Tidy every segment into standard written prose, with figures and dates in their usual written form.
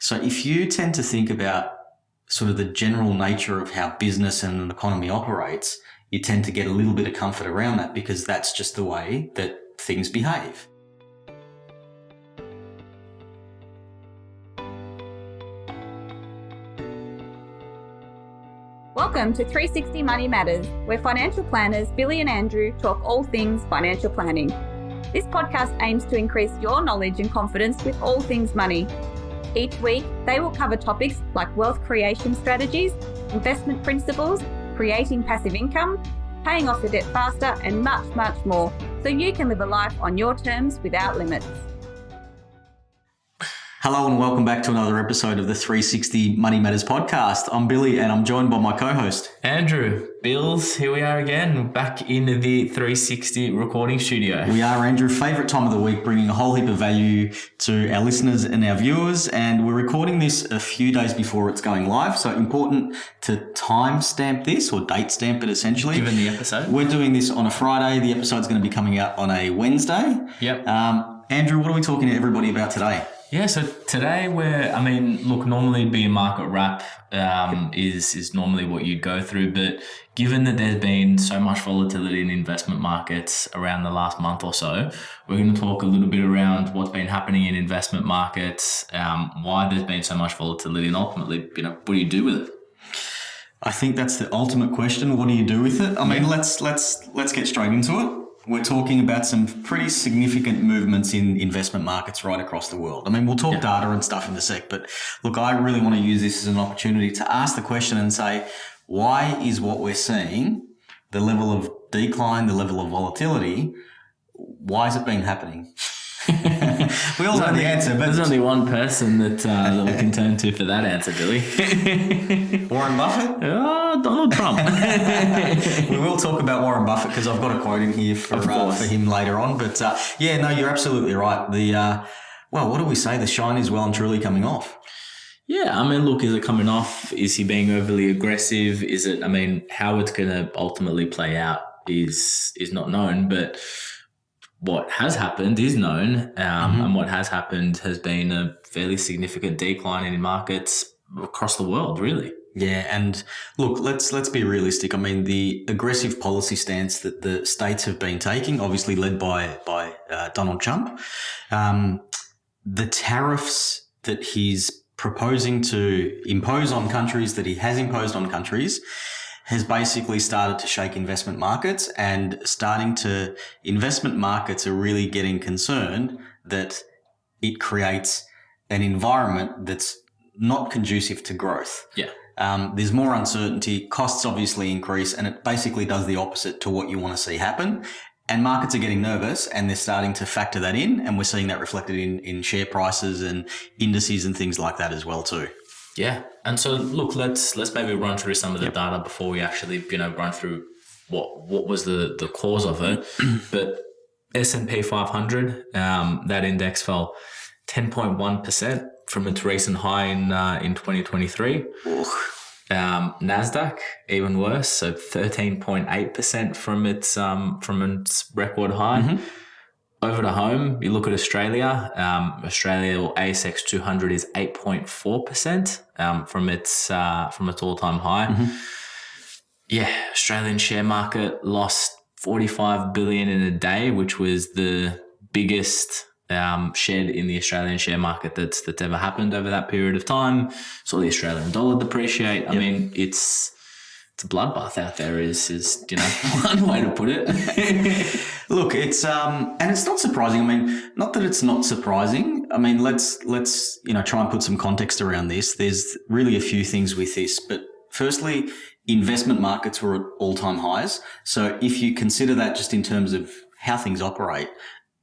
So if you tend to think about sort of the general nature of how business and an economy operates, you tend to get a little bit of comfort around that because that's just the way that things behave. Welcome to 360 Money Matters, where financial planners Billy and Andrew talk all things financial planning. This podcast aims to increase your knowledge and confidence with all things money. Each week, they will cover topics like wealth creation strategies, investment principles, creating passive income, paying off your debt faster, and much, much more, so you can live a life on your terms without limits. Hello and welcome back to another episode of the 360 Money Matters podcast. I'm Billy and I'm joined by my co-host, Andrew. Bills, here we are again, back in the 360 recording studio. We are, Andrew, favourite time of the week, bringing a whole heap of value to our listeners and our viewers, and we're recording this a few days before it's going live, so important to time stamp this, or date stamp it essentially. Given the episode. We're doing this on a Friday. The episode's going to be coming out on a Wednesday. Yep. Andrew, what are we talking to everybody about today? Yeah, so today normally it'd be a market wrap is normally what you'd go through, but given that there's been so much volatility in investment markets around the last month or so, we're going to talk a little bit around what's been happening in investment markets, why there's been so much volatility, and ultimately, what do you do with it? I think that's the ultimate question. What do you do with it? I mean, let's get straight into it. We're talking about some pretty significant movements in investment markets right across the world. I mean, we'll talk data and stuff in a sec, but look, I really want to use this as an opportunity to ask the question and say, why is what we're seeing, the level of decline, the level of volatility, why has it been happening? We all know the answer, but there's only one person that we can turn to for that answer, Billy. Warren Buffett? Donald Trump. We will talk about Warren Buffett because I've got a quote in here for him later on. But you're absolutely right. What do we say? The shine is well and truly coming off. Yeah, I mean, look, is it coming off? Is he being overly aggressive? How it's going to ultimately play out is not known, but what has happened is known, and what has happened has been a fairly significant decline in markets across the world, really. Yeah, and look, let's be realistic. I mean, the aggressive policy stance that the states have been taking, obviously led by Donald Trump, the tariffs that he's proposing to impose on countries, that he has imposed on countries, has basically started to shake investment markets, and investment markets are really getting concerned that it creates an environment that's not conducive to growth. Yeah. There's more uncertainty, costs obviously increase, and it basically does the opposite to what you want to see happen. And markets are getting nervous and they're starting to factor that in, and we're seeing that reflected in share prices and indices and things like that as well too. Yeah. And so look, let's maybe run through some of the data before we actually, run through what was the cause of it. But S&P 500, that index fell 10.1% from its recent high in 2023. NASDAQ, even worse, so 13.8% from its record high. Mm-hmm. Over to home, you look at Australia. Australia or ASX 200 is 8.4% from its all-time high. Mm-hmm. Yeah, Australian share market lost 45 billion in a day, which was the biggest shed in the Australian share market that's ever happened over that period of time. Saw the Australian dollar depreciate. Yep. I mean, it's a bloodbath out there is one way to put it. Look, it's and it's not surprising. I mean, not that it's not surprising. I mean, let's try and put some context around this. There's really a few things with this, but firstly, investment markets were at all-time highs. So if you consider that just in terms of how things operate,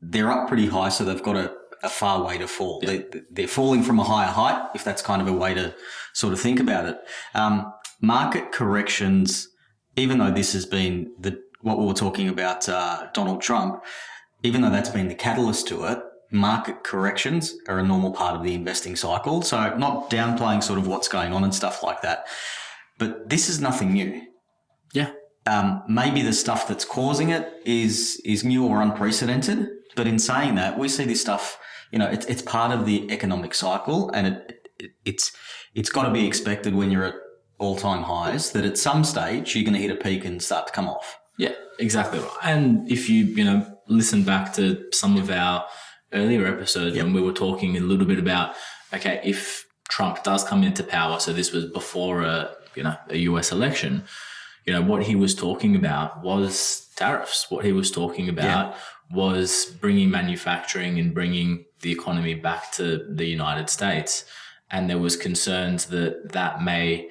they're up pretty high, so they've got a far way to fall. Yeah. They're falling from a higher height, if that's kind of a way to sort of think about it. Market corrections, even though this has been what we were talking about, Donald Trump, even though that's been the catalyst to it, market corrections are a normal part of the investing cycle. So not downplaying sort of what's going on and stuff like that. But this is nothing new. Yeah. Maybe the stuff that's causing it is new or unprecedented. But in saying that, we see this stuff, it's part of the economic cycle, and it's got to be expected when you're at all-time highs that at some stage you're going to hit a peak and start to come off. Yeah, exactly right. And if you listen back to some of our earlier episodes when we were talking a little bit about, okay, if Trump does come into power, so this was before a US election, what he was talking about was tariffs. What he was talking about was bringing manufacturing and bringing the economy back to the United States. And there was concerns that may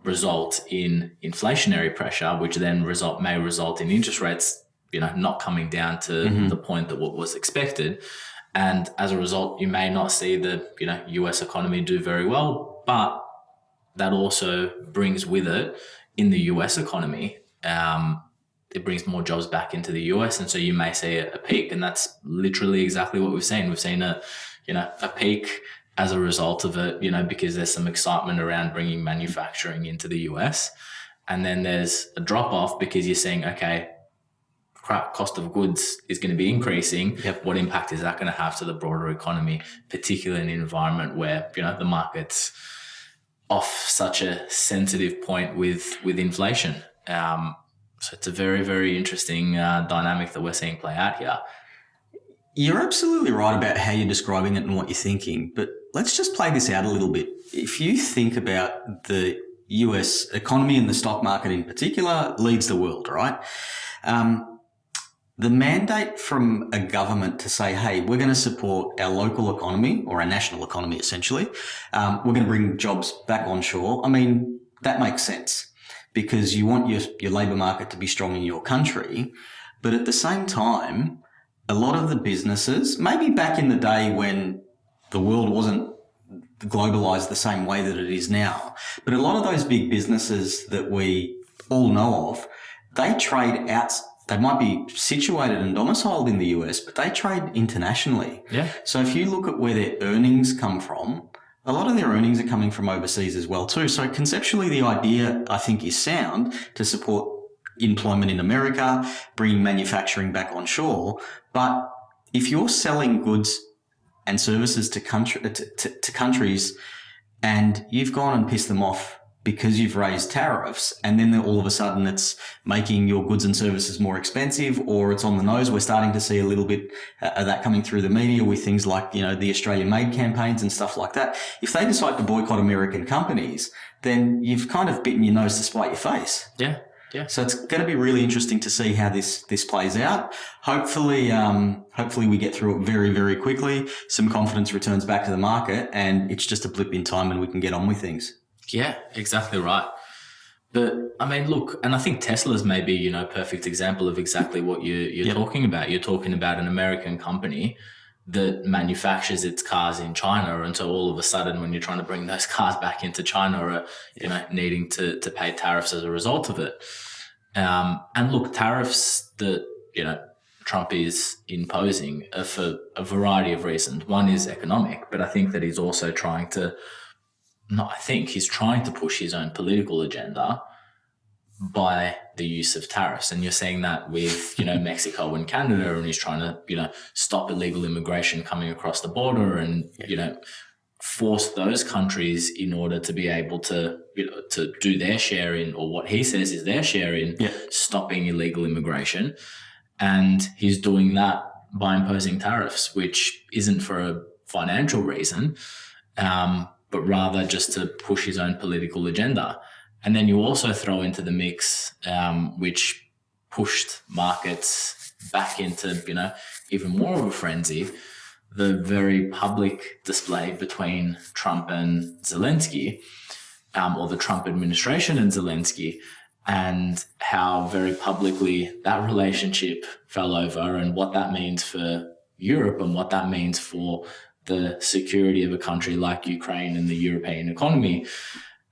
result in inflationary pressure, which then may result in interest rates, not coming down to the point that what was expected. And as a result, you may not see the, US economy do very well, but that also brings with it in the US economy, it brings more jobs back into the US. And so you may see a peak, and that's literally exactly what we've seen. We've seen a peak as a result of it, because there's some excitement around bringing manufacturing into the US. And then there's a drop off because you're seeing, okay, cost of goods is going to be increasing. Yep. What impact is that going to have to the broader economy, particularly in an environment where, the market's off such a sensitive point with inflation. So it's a very, very interesting dynamic that we're seeing play out here. You're absolutely right about how you're describing it and what you're thinking, but let's just play this out a little bit. If you think about the US economy and the stock market in particular leads the world, right? The mandate from a government to say, hey, we're going to support our local economy or our national economy, essentially. We're going to bring jobs back onshore. I mean, that makes sense because you want your labour market to be strong in your country. But at the same time, a lot of the businesses, maybe back in the day when the world wasn't globalised the same way that it is now, but a lot of those big businesses that we all know of, they trade out. They might be situated and domiciled in the US, but they trade internationally. Yeah. So if you look at where their earnings come from, a lot of their earnings are coming from overseas as well too. So conceptually, the idea, I think, is sound to support employment in America, bringing manufacturing back onshore. But if you're selling goods and services to countries and you've gone and pissed them off because you've raised tariffs, and then all of a sudden it's making your goods and services more expensive, or it's on the nose. We're starting to see a little bit of that coming through the media with things like, the Australian Made campaigns and stuff like that. If they decide to boycott American companies, then you've kind of bitten your nose to spite your face. Yeah. Yeah. So it's going to be really interesting to see how this plays out. Hopefully we get through it very, very quickly. Some confidence returns back to the market, and it's just a blip in time and we can get on with things. Yeah, exactly right. But I mean, look, and I think Tesla's maybe, perfect example of exactly what you're talking about. You're talking about an American company that manufactures its cars in China. And so all of a sudden, when you're trying to bring those cars back into China, are, needing to pay tariffs as a result of it. And look, tariffs that, Trump is imposing are for a variety of reasons. One is economic, but I think that he's also he's trying to push his own political agenda by the use of tariffs. And you're seeing that with, Mexico and Canada, and he's trying to, stop illegal immigration coming across the border and, force those countries in order to be able to, to do their share in, or what he says is their share in stopping illegal immigration. And he's doing that by imposing tariffs, which isn't for a financial reason, but rather just to push his own political agenda. And then you also throw into the mix, which pushed markets back into, even more of a frenzy, the very public display between Trump and Zelensky, or the Trump administration and Zelensky, and how very publicly that relationship fell over, and what that means for Europe and what that means for the security of a country like Ukraine and the European economy.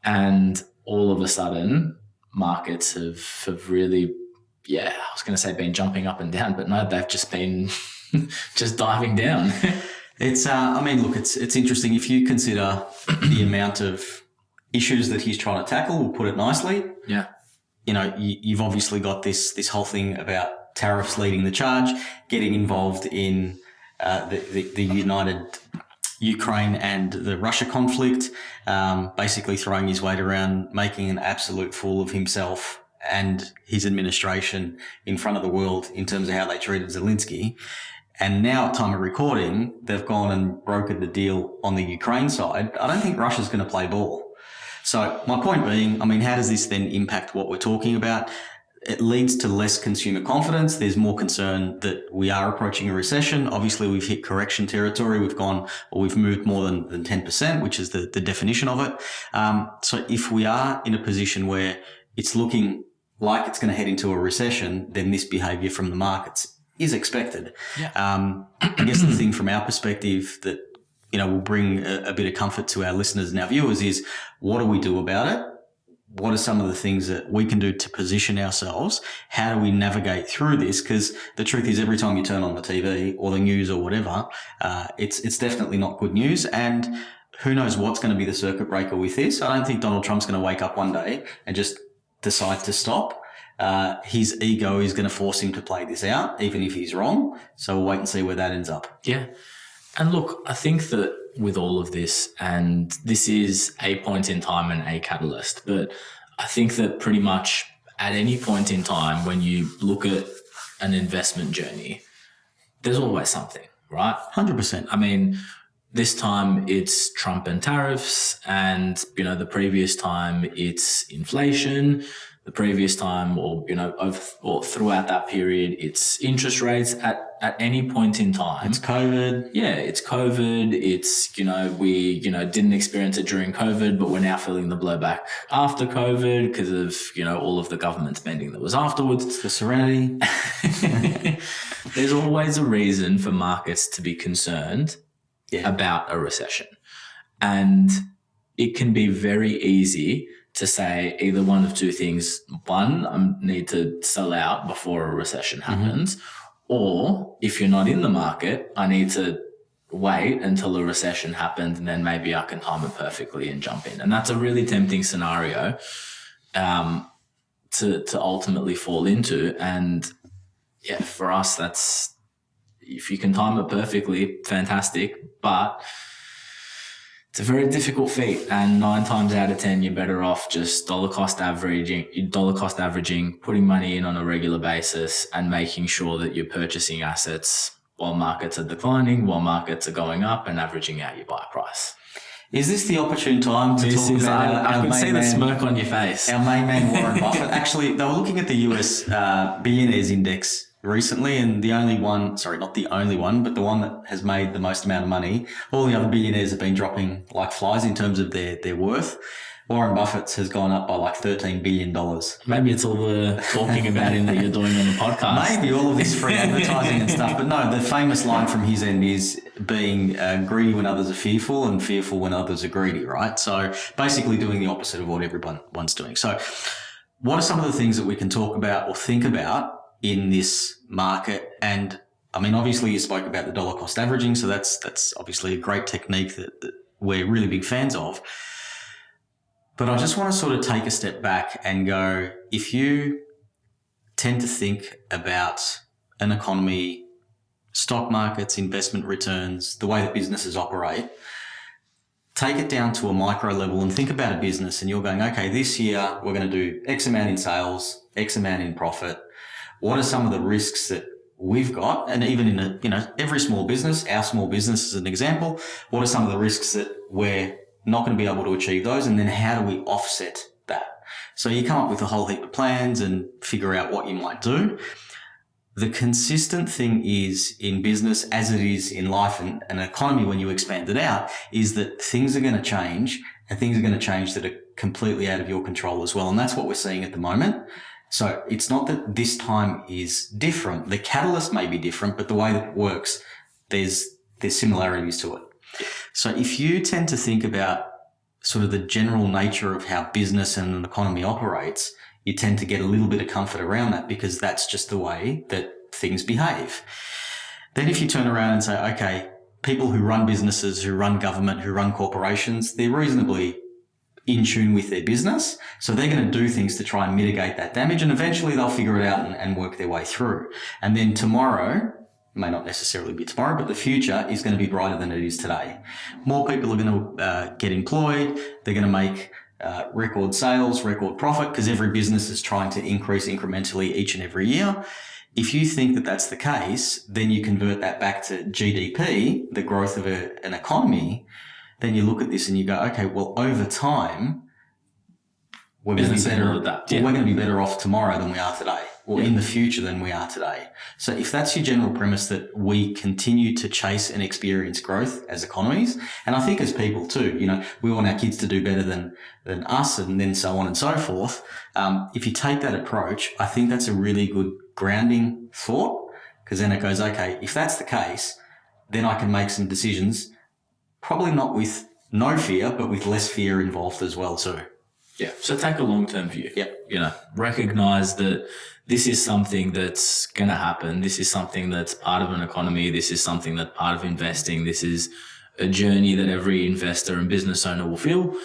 And all of a sudden, markets have really, I was going to say been jumping up and down, but no, they've just been just diving down. It's, it's interesting. If you consider the amount of issues that he's trying to tackle, we'll put it nicely. Yeah. You've obviously got this whole thing about tariffs leading the charge, getting involved in the Ukraine and the Russia conflict, basically throwing his weight around, making an absolute fool of himself and his administration in front of the world in terms of how they treated Zelensky. And now at time of recording, they've gone and brokered the deal on the Ukraine side. I don't think Russia's going to play ball. So my point being, I mean, how does this then impact what we're talking about? It leads to less consumer confidence. There's more concern that we are approaching a recession. Obviously, we've hit correction territory. We've moved more than 10%, which is the definition of it. So if we are in a position where it's looking like it's going to head into a recession, then this behavior from the markets is expected. Yeah. I guess the thing from our perspective that, will bring a bit of comfort to our listeners and our viewers is, what do we do about it? What are some of the things that we can do to position ourselves? How do we navigate through this? Because the truth is, every time you turn on the TV or the news or whatever, it's definitely not good news. And who knows what's going to be the circuit breaker with this? I don't think Donald Trump's going to wake up one day and just decide to stop. His ego is going to force him to play this out, even if he's wrong. So we'll wait and see where that ends up. Yeah. And look, I think that with all of this, and this is a point in time and a catalyst, but I think that pretty much at any point in time when you look at an investment journey, there's always something, right? 100%. I mean, this time it's Trump and tariffs, and, the previous time it's inflation. The previous time, or throughout that period, it's interest rates at any point in time. It's COVID. Yeah, it's COVID. It's, we, didn't experience it during COVID, but we're now feeling the blowback after COVID because of, all of the government spending that was afterwards. It's the serenity. There's always a reason for markets to be concerned about a recession. And it can be very easy to say either one of two things. One, I need to sell out before a recession happens. Or if you're not in the market, I need to wait until a recession happens and then maybe I can time it perfectly and jump in. And that's a really tempting scenario to ultimately fall into. And yeah, for us, that's, if you can time it perfectly, fantastic. But it's a very difficult feat, and 9 times out of 10, you're better off just dollar cost averaging, putting money in on a regular basis and making sure that you're purchasing assets while markets are declining, while markets are going up, and averaging out your buy price. Is this the opportune time to talk about I could see the smirk on your face. Our main man, Warren Buffett. Actually, they were looking at the US billionaires index recently, and the only one, not the only one, but the one that has made the most amount of money. All the other billionaires have been dropping like flies in terms of their worth. Warren Buffett's has gone up by like $13 billion. Maybe it's all the talking about him that you're doing on the podcast. Maybe all of this free advertising and stuff. But no, the famous line from his end is being greedy when others are fearful and fearful when others are greedy, right? So basically doing the opposite of what everyone's doing. So what are some of the things that we can talk about or think about in this market? And I mean, obviously you spoke about the dollar cost averaging. So that's obviously a great technique that we're really big fans of. But I just want to sort of take a step back and go, if you tend to think about an economy, stock markets, investment returns, the way that businesses operate, take it down to a micro level and think about a business, and you're going, okay, this year we're going to do X amount in sales, X amount in profit. What are some of the risks that we've got? And even in every small business, our small business as an example, what are some of the risks that we're not going to be able to achieve those? And then how do we offset that? So you come up with a whole heap of plans and figure out what you might do. The consistent thing is in business, as it is in life and an economy when you expand it out, is that things are going to change, and things are going to change that are completely out of your control as well. And that's what we're seeing at the moment. So it's not that this time is different. The catalyst may be different, but the way that it works, there's similarities to it. So if you tend to think about sort of the general nature of how business and an economy operates, you tend to get a little bit of comfort around that because that's just the way that things behave. Then if you turn around and say, okay, people who run businesses, who run government, who run corporations, they're reasonably in tune with their business. So they're going to do things to try and mitigate that damage, and eventually they'll figure it out and work their way through. And then tomorrow, may not necessarily be tomorrow, but the future is going to be brighter than it is today. More people are going to get employed. They're going to make record sales, record profit, because every business is trying to increase incrementally each and every year. If you think that that's the case, then you convert that back to GDP, the growth of an economy. Then you look at this and you go, okay, well, over time, we're going to be better off tomorrow than we are today, or in the future than we are today. So if that's your general premise, that we continue to chase and experience growth as economies, and I think as people too, we want our kids to do better than us, and then so on and so forth. If you take that approach, I think that's a really good grounding thought, because then it goes, okay, if that's the case, then I can make some decisions, probably not with no fear, but with less fear involved as well too. Yeah. So take a long-term view. Yep. Recognize that this is something that's going to happen. This is something that's part of an economy. This is something that's part of investing. This is a journey that every investor and business owner will feel.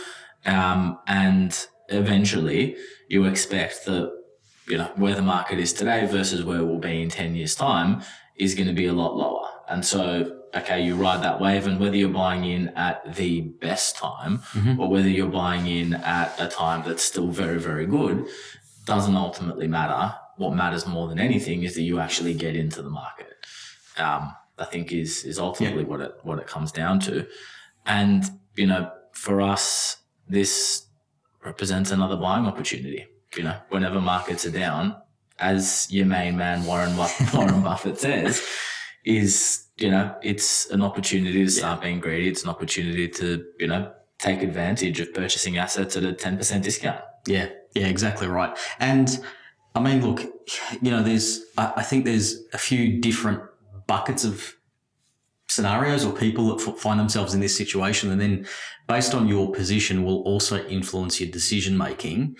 And eventually you expect that, where the market is today versus where we'll be in 10 years' time is going to be a lot lower. And so, okay, you ride that wave, and whether you're buying in at the best time or whether you're buying in at a time that's still very, very good, doesn't ultimately matter. What matters more than anything is that you actually get into the market. I think is ultimately what it comes down to. And, for us, this represents another buying opportunity. Whenever markets are down, as your main man, Warren Buffett says, is, it's an opportunity to start being greedy. It's an opportunity to, take advantage of purchasing assets at a 10% discount. Yeah, exactly right. And I mean, look, I think there's a few different buckets of scenarios or people that find themselves in this situation. And then based on your position will also influence your decision making,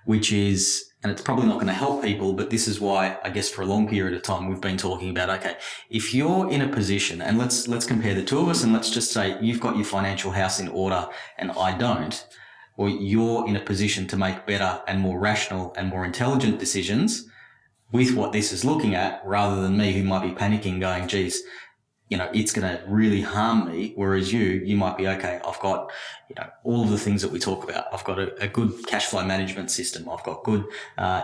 which is, and it's probably not going to help people, but this is why I guess for a long period of time we've been talking about, okay, if you're in a position, and let's compare the two of us, and let's just say you've got your financial house in order and I don't, or you're in a position to make better and more rational and more intelligent decisions with what this is looking at, rather than me who might be panicking going, geez, it's going to really harm me. Whereas you might be, okay, I've got, all of the things that we talk about. I've got a good cash flow management system. I've got good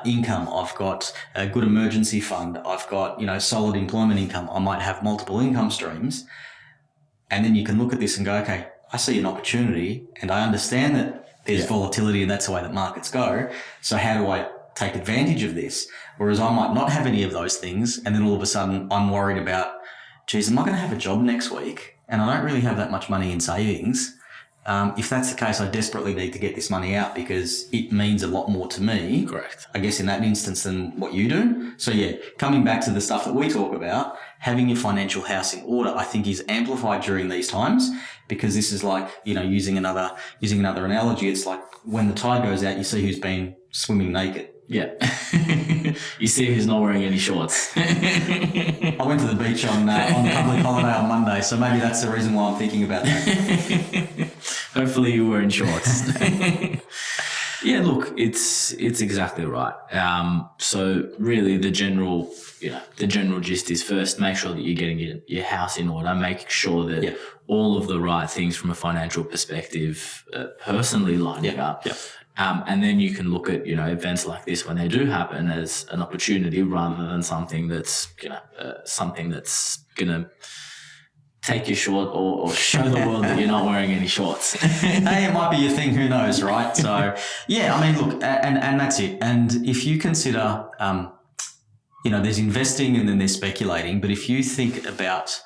income. I've got a good emergency fund. I've got, solid employment income. I might have multiple income streams. And then you can look at this and go, okay, I see an opportunity and I understand that there's volatility and that's the way that markets go. So how do I take advantage of this? Whereas I might not have any of those things. And then all of a sudden I'm worried about, geez, am I going to have a job next week? And I don't really have that much money in savings. If that's the case, I desperately need to get this money out because it means a lot more to me. Correct. I guess in that instance than what you do. So coming back to the stuff that we talk about, having your financial house in order, I think is amplified during these times, because this is like, using another analogy, it's like when the tide goes out, you see who's been swimming naked. Yeah. You see who's not wearing any shorts. I went to the beach on public holiday on Monday, so maybe that's the reason why I'm thinking about that. Hopefully you were in shorts. Yeah, look, it's exactly right. So really the general gist is, first, make sure that you're getting your house in order, make sure that all of the right things from a financial perspective personally lining up. Yep. And then you can look at, events like this when they do happen as an opportunity, rather than something that's going to take you short or show the world that you're not wearing any shorts. Hey, it might be your thing, who knows, right? So, look, and that's it. And if you consider, there's investing and then there's speculating, but if you think about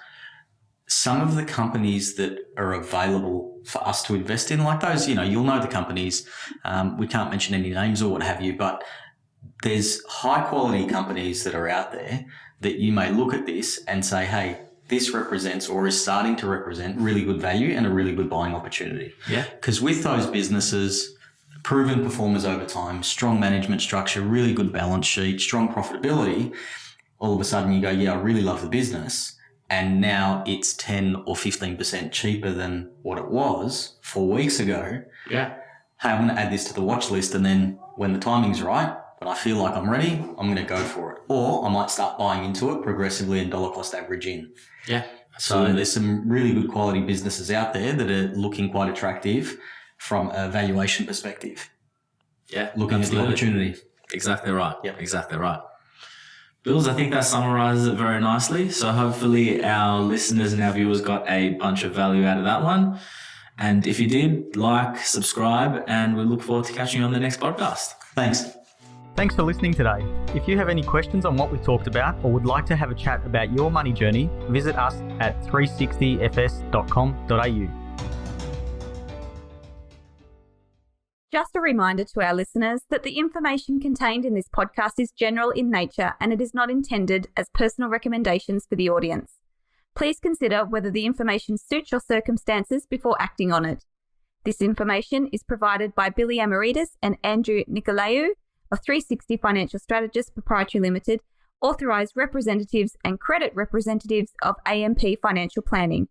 some of the companies that are available for us to invest in, like those, you'll know the companies, we can't mention any names or what have you, but there's high quality companies that are out there that you may look at this and say, hey, this represents or is starting to represent really good value and a really good buying opportunity. Yeah. Because with those businesses, proven performers over time, strong management structure, really good balance sheet, strong profitability, all of a sudden you go, I really love the business. And now it's 10 or 15% cheaper than what it was 4 weeks ago. Yeah. Hey, I'm going to add this to the watch list. And then when the timing's right, when I feel like I'm ready, I'm going to go for it. Or I might start buying into it progressively and dollar cost average in. Yeah. So there's some really good quality businesses out there that are looking quite attractive from a valuation perspective. Yeah. Looking at the opportunity. Exactly right. Yep. Exactly right. Bills, I think that summarizes it very nicely. So hopefully our listeners and our viewers got a bunch of value out of that one. And if you did, like, subscribe, and we look forward to catching you on the next podcast. Thanks. Thanks for listening today. If you have any questions on what we talked about or would like to have a chat about your money journey, visit us at 360fs.com.au. Just a reminder to our listeners that the information contained in this podcast is general in nature and it is not intended as personal recommendations for the audience. Please consider whether the information suits your circumstances before acting on it. This information is provided by Billy Amiridis and Andrew Nicolaou of 360 Financial Strategists Pty Ltd, authorized representatives and credit representatives of AMP Financial Planning.